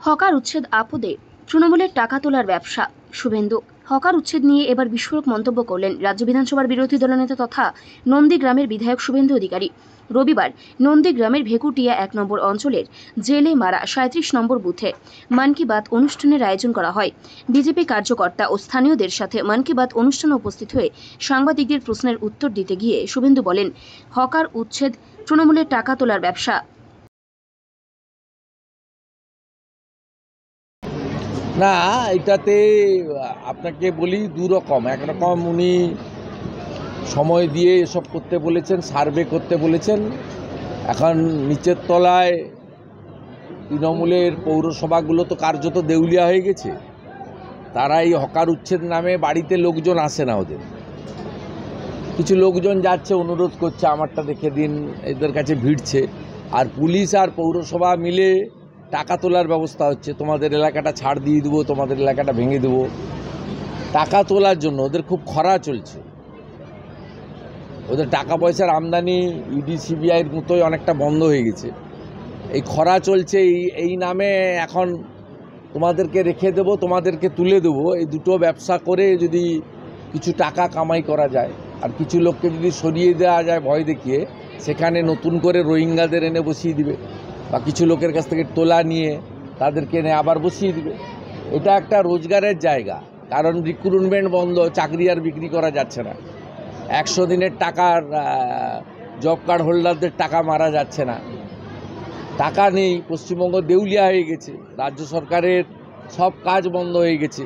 Hawker উচ্ছেদ আপদে তৃণমূলের টাকা তোলার ব্যবসা। শুভেন্দু হকার উচ্ছেদ নিয়ে এবার বিস্ফোরক মন্তব্য করলেন রাজ্য বিধানসভার বিরোধী দলনেতা তথা নন্দীগ্রামের বিধায়ক শুভেন্দু অধিকারী। রবিবার নন্দীগ্রামের ভেকুটিয়া ১ নম্বর অঞ্চলের জেলে মারা ৩৭ নম্বর বুথে মন কি বাত অনুষ্ঠানের আয়োজন করা হয়। বিজেপি কার্যকর্তা ও স্থানীয়দের সাথে মন কি বাত অনুষ্ঠানে উপস্থিত হয়ে সাংবাদিকদের প্রশ্নের উত্তর দিতে গিয়ে শুভেন্দু বলেন, হকার উচ্ছেদ তৃণমূলের টাকা তোলার ব্যবসা। না, এটাতে আপনাকে বলি দুরকম। একরকম উনি সময় দিয়ে এসব করতে বলেছেন, সার্ভে করতে বলেছেন। এখন নিচের তলায় তৃণমূলের পৌরসভাগুলো তো কার্যত দেউলিয়া হয়ে গেছে। তারা এই হকার উচ্ছেদ নামে বাড়িতে লোকজন আসে না, ওদের কিছু লোকজন যাচ্ছে, অনুরোধ করছে আমারটা দেখে দিন, এদের কাছে ভিড়ছে। আর পুলিশ আর পৌরসভা মিলে টাকা তোলার ব্যবস্থা হচ্ছে, তোমাদের এলাকাটা ছাড় দিয়ে দেবো, তোমাদের এলাকাটা ভেঙে দেবো। টাকা তোলার জন্য ওদের খুব খরা চলছে। ওদের টাকা পয়সার আমদানি ইডি সিবিআইয়ের মতোই অনেকটা বন্ধ হয়ে গেছে। এই খরা চলছে, এই নামে এখন তোমাদেরকে রেখে দেবো, তোমাদেরকে তুলে দেবো, এই দুটো ব্যবসা করে যদি কিছু টাকা কামাই করা যায় আর কিছু লোককে যদি সরিয়ে দেওয়া যায় ভয় দেখিয়ে, সেখানে নতুন করে রোহিঙ্গাদের এনে বসিয়ে দিবে বা কিছু লোকের কাছ থেকে তোলা নিয়ে তাদেরকে এনে আবার বসিয়ে দিবে। এটা একটা রোজগারের জায়গা, কারণ রিক্রুটমেন্ট বন্ধ, চাকরি আর বিক্রি করা যাচ্ছে না। 100 দিনের টাকার জব কার্ড হোল্ডারদের টাকা মারা যাচ্ছে না, টাকা নেই। পশ্চিমবঙ্গ দেউলিয়া হয়ে গেছে, রাজ্য সরকারের সব কাজ বন্ধ হয়ে গেছে,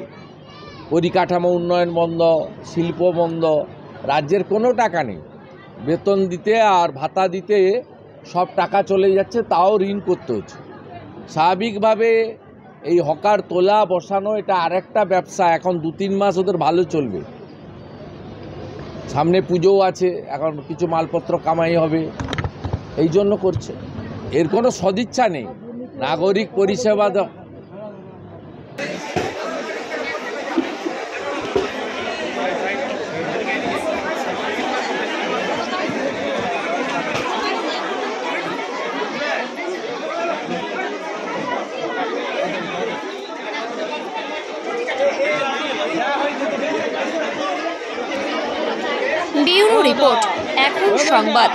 পরিকাঠামো উন্নয়ন বন্ধ, শিল্প বন্ধ, রাজ্যের কোনো টাকা নেই। বেতন দিতে আর ভাতা দিতে সব টাকা চলে যাচ্ছে, তাও ঋণ করতে হচ্ছে। স্বাভাবিকভাবে এই হকার তোলা বসানো এটা আরেকটা ব্যবসা। এখন 2-3 মাস ওদের ভালো চলবে, সামনে পুজোও আছে, এখন কিছু মালপত্র কামাই হবে, এই জন্য করছে। এর কোনো সদিচ্ছা নেই। নাগরিক পরিষেবা ব্যুরো রিপোর্ট, এখন সংবাদ।